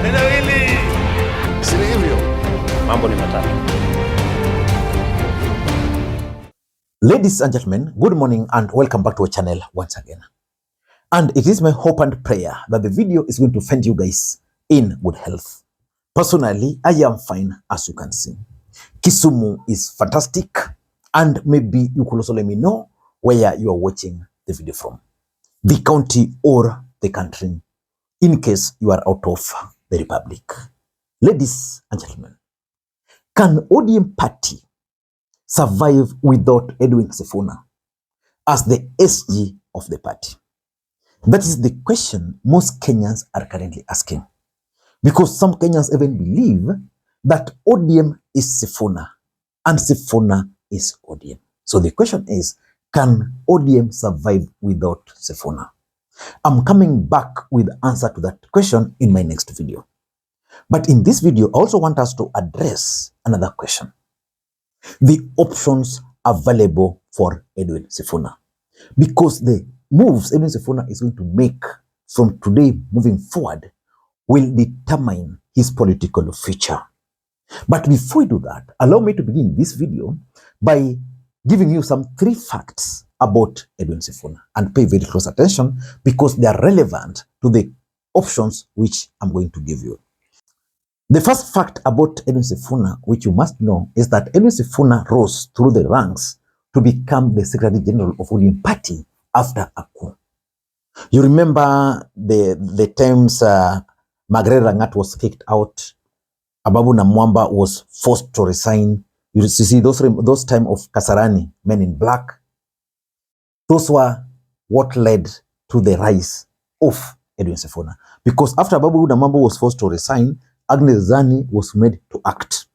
Neno hili si hivyo. Mambo ni matatu. Ladies and gentlemen, good morning and welcome back to our channel once again. And it is my hope and prayer that the video is going to find you guys in good health. Personally, I am fine, as you can see. Kisumu is fantastic, and maybe you could also let me know where you are watching the video from, the county or the country, in case you are out of the republic. Ladies and gentlemen, can ODM party survive without Edwin Sifuna as the SG of the party? That is the question most Kenyans are currently asking, because some Kenyans even believe that ODM is Sifuna and Sifuna is ODM. So the question is, can ODM survive without Sifuna? I'm coming back with the answer to that question in my next video. But in this video, I also want us to address another question: the options available for Edwin Sifuna. Because the moves Edwin Sifuna is going to make from today moving forward will determine his political future. But before we do that, allow me to begin this video by giving you some 3 facts about Edwin Sifuna, and pay very close attention because they are relevant to the options which I'm going to give you. The first fact about Edwin Sifuna, which you must know, is that Edwin Sifuna rose through the ranks to become the Secretary-General of ODM party after a coup. You remember the times Margaret Rangat was kicked out, Babu Owino was forced to resign. You see those time of Kasarani, Men in Black. Those were what led to the rise of Edwin Sifuna. Because after Babu Owino was forced to resign, Agnes Zani was made to act.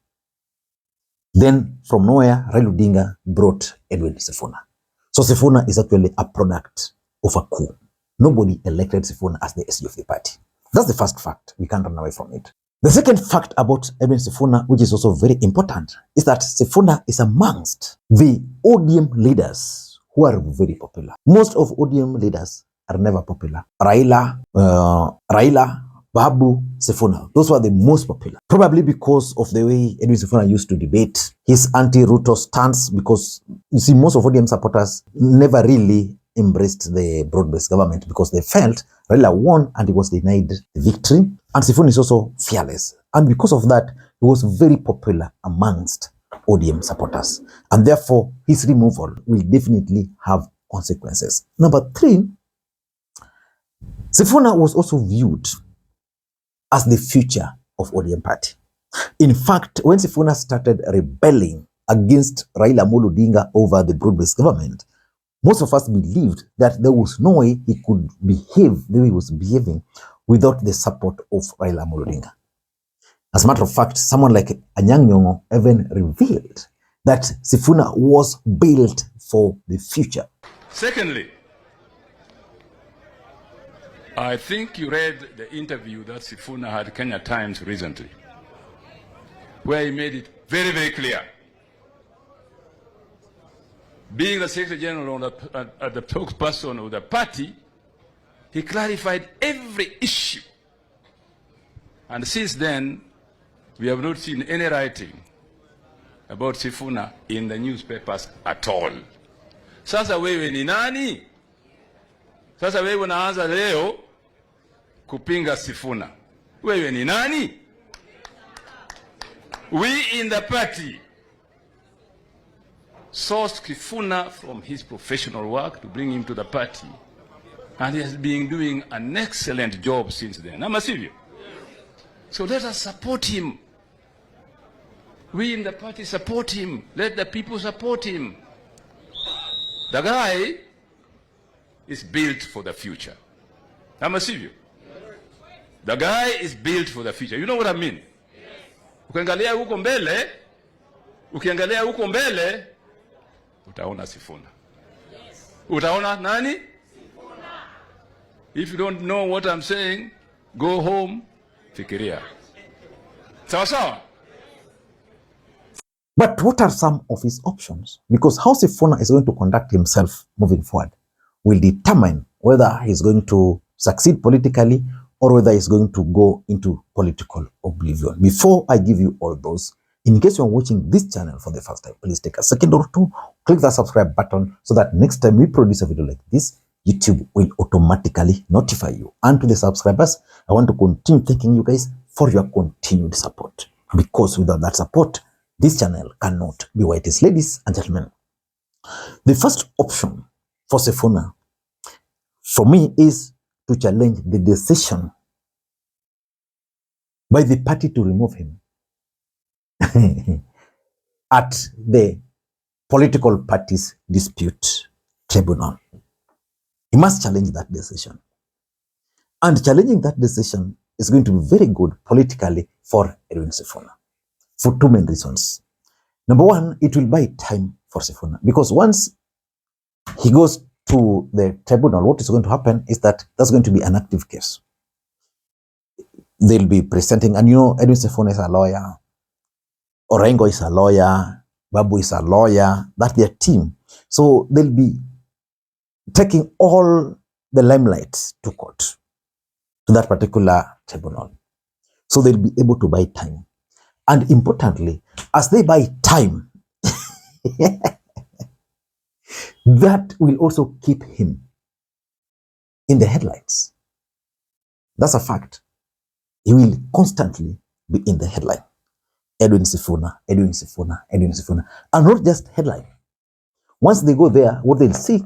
Then from nowhere, Raila Odinga brought Edwin Sifuna. So Sifuna is actually a product of a coup. Nobody elected Sifuna as the SG of the party. That's the first fact. We can't run away from it. The second fact about Edwin Sifuna, which is also very important, is that Sifuna is amongst the ODM leaders who are very popular. Most of ODM leaders are never popular. Raila, Babu, Sifuna, those were the most popular. Probably because of the way Edwin Sifuna used to debate, his anti-Ruto stance, because you see most of ODM supporters never really embraced the broad-based government because they felt Raila won and he was denied the victory. And Sifuna is also fearless. And because of that, he was very popular amongst ODM supporters. And therefore, his removal will definitely have consequences. Number 3, Sifuna was also viewed as the future of ODM party. In fact, when Sifuna started rebelling against Raila Odinga over the broad-based government, most of us believed that there was no way he could behave the way he was behaving without the support of Raila Odinga. As a matter of fact, someone like Anyang' Nyong'o even revealed that Sifuna was built for the future. Secondly, I think you read the interview that Sifuna had Kenya Times recently, where he made it very, very clear. Being the Secretary-General at the spokesperson of the party, he clarified every issue. And since then, we have not seen any writing about Sifuna in the newspapers at all. Sasa wewe ni nani? Sasa wewe unaanza leo kupinga Sifuna. Wewe ni nani? We in the party sourced Sifuna from his professional work to bring him to the party. And he has been doing an excellent job since then. Ama sivyo? So let us support him. We in the party support him. Let the people support him. The guy is built for the future. Ama sivyo? The guy is built for the future. You know what I mean? Ukiangalia huko mbele, utaona Sifuna. Utaona nani? Sifuna. If you don't know what I'm saying, go home, fikiria. Sawa sawa? But what are some of his options? Because how Sifuna is going to conduct himself moving forward will determine whether he's going to succeed politically or whether he's going to go into political oblivion. Before I give you all those, in case you're watching this channel for the first time, please take a second or two, click the subscribe button so that next time we produce a video like this, YouTube will automatically notify you. And to the subscribers, I want to continue thanking you guys for your continued support. Because without that support, this channel cannot be what it is. Ladies and gentlemen, the first option for Sifuna, for me, is to challenge the decision by the party to remove him at the political parties dispute tribunal. He must challenge that decision. And challenging that decision is going to be very good politically for Edwin Sifuna for two main reasons. Number one, it will buy time for Sifuna, because once he goes to the tribunal, what is going to happen is that that's going to be an active case. They'll be presenting, and you know, Edwin Sifuna is a lawyer, Orengo is a lawyer, Babu is a lawyer, that's their team. So they'll be taking all the limelight to court, to that particular tribunal. So they'll be able to buy time. And importantly, as they buy time, that will also keep him in the headlines. That's a fact. He will constantly be in the headline. Edwin Sifuna, Edwin Sifuna, Edwin Sifuna. And not just headline. Once they go there, what they'll seek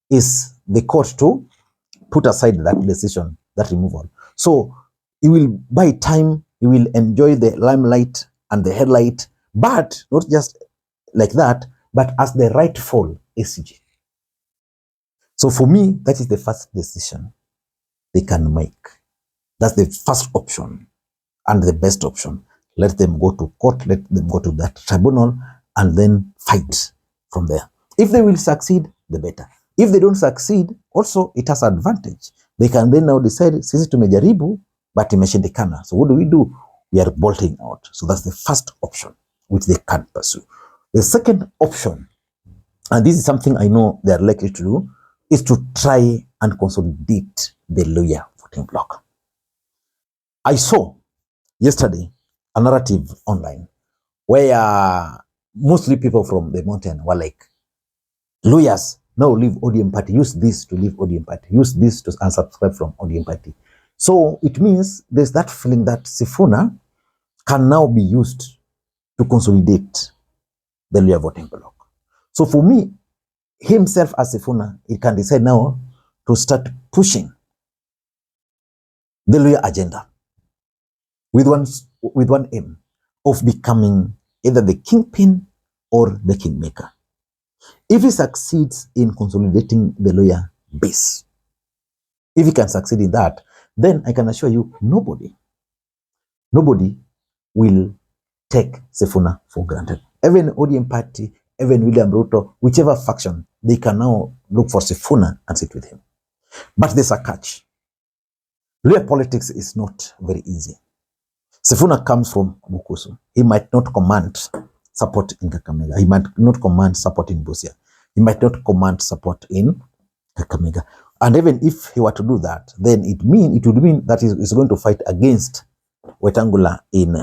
is the court to put aside that decision, that removal. So he will buy time, he will enjoy the limelight and the headlight, but not just like that, but as the rightful ACG. So for me, that is the first decision they can make. That's the first option and the best option. Let them go to court, let them go to that tribunal, and then fight from there. If they will succeed, the better. If they don't succeed, also it has advantage. They can then now decide, sisi tumejaribu, but imeshindikana. So what do? We are bolting out. So that's the first option which they can pursue. The second option, and this is something I know they are likely to do, is to try and consolidate the Luhya voting bloc. I saw yesterday a narrative online where mostly people from the mountain were like, Luhyas, now leave ODM party, use this to leave ODM party, use this to unsubscribe from ODM party. So it means there's that feeling that Sifuna can now be used to consolidate the Luhya voting bloc. So for me, himself as Sifuna, he can decide now to start pushing the Luhya agenda with one aim of becoming either the kingpin or the kingmaker. If he succeeds in consolidating the Luhya base, if he can succeed in that, then I can assure you nobody will take Sifuna for granted. Even ODM party, even William Ruto, whichever faction, they can now look for Sifuna and sit with him. But there's a catch. Luhya politics is not very easy. Sifuna comes from Bukusu. He might not command support in Kakamega. He might not command support in Busia. He might not command support in Kakamega. And even if he were to do that, then it would mean that he's going to fight against Wetangula in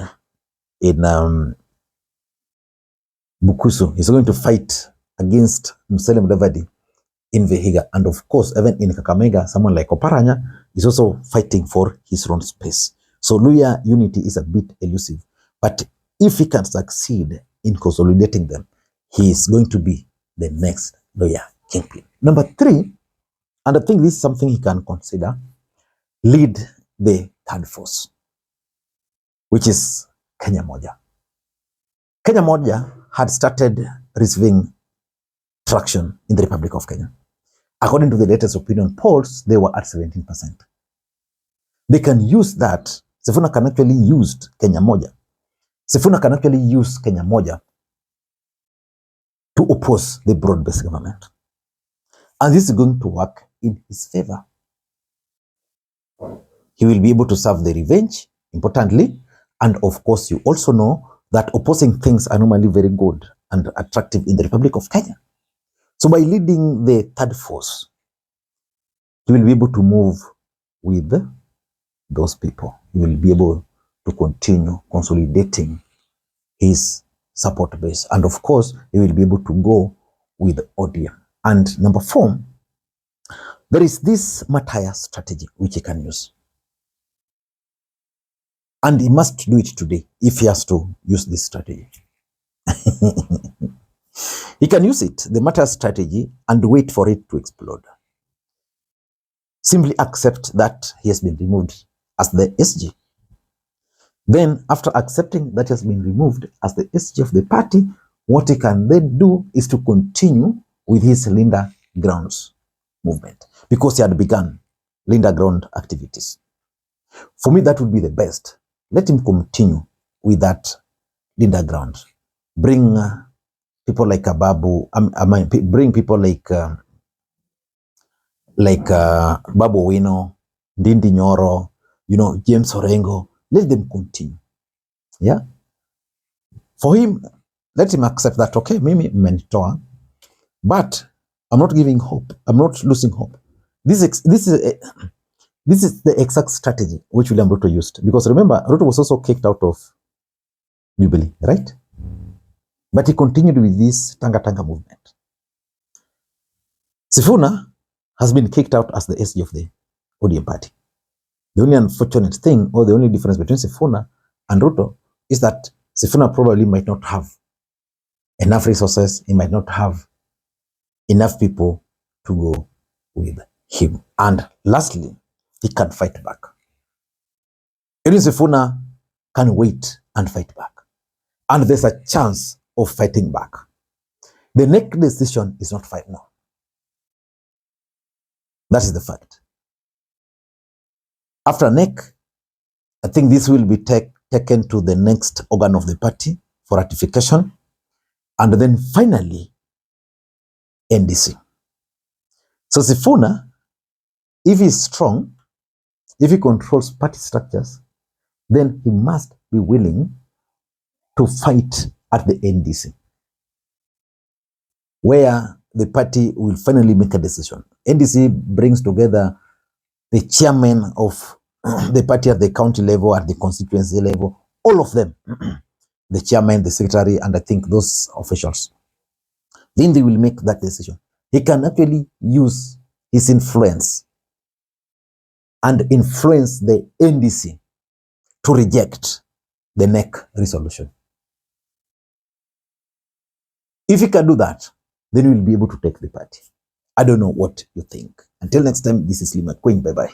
Bukusu. He's going to fight against Musalia Mudavadi in Vihiga. And of course, even in Kakamega, someone like Oparanya is also fighting for his own space. So Luhya unity is a bit elusive. But if he can succeed in consolidating them, he is going to be the next Luhya kingpin. Number three, and I think this is something he can consider, lead the third force, which is Kenya Moja. Kenya Moja had started receiving traction in the Republic of Kenya. According to the latest opinion polls, they were at 17%. They can use that. Sifuna can actually use Kenya Moja. Sifuna can actually use Kenya Moja to oppose the broad-based government. And this is going to work in his favor. He will be able to serve the revenge, importantly. And of course, you also know that opposing things are normally very good and attractive in the Republic of Kenya. So by leading the third force, he will be able to move with those people. He will be able to continue consolidating his support base. And of course, he will be able to go with ODM. And number 4, there is this Mataya strategy which he can use. And he must do it today if he has to use this strategy. He can use it, the Mataya strategy, and wait for it to explode. Simply accept that he has been removed as the SG. Then, after accepting that he has been removed as the SG of the party, what he can then do is to continue with his Linda Grounds movement, because he had begun Linda Ground activities. For me, that would be the best. Let him continue with that Linda Ground. Bring people like a Babu, bring people like Babu Owino, Ndindi Nyoro, James Orengo. Let them continue. Yeah. For him, let him accept that, okay, mimi mentor, but I'm not giving hope. I'm not losing hope. This is the exact strategy which William Ruto used. Because remember, Ruto was also kicked out of Jubilee, right? But he continued with this Tanga Tanga movement. Sifuna has been kicked out as the SG of the ODM party. The only unfortunate thing, or the only difference between Sifuna and Ruto, is that Sifuna probably might not have enough resources. He might not have enough people to go with him. And lastly, he can fight back. Edwin Sifuna can wait and fight back. And there's a chance of fighting back. The next decision is not fight now. That is the fact. After NEC, I think this will be taken to the next organ of the party for ratification. And then finally, NDC. So Sifuna, if he's strong, if he controls party structures, then he must be willing to fight at the NDC, where the party will finally make a decision. NDC brings together the chairman of the party at the county level, at the constituency level, all of them, the chairman, the secretary, and I think those officials. Then they will make that decision. He can actually use his influence and influence the NDC to reject the NEC resolution. If he can do that, then he will be able to take the party. I don't know what you think. Until next time, this is Makwiny. Bye-bye.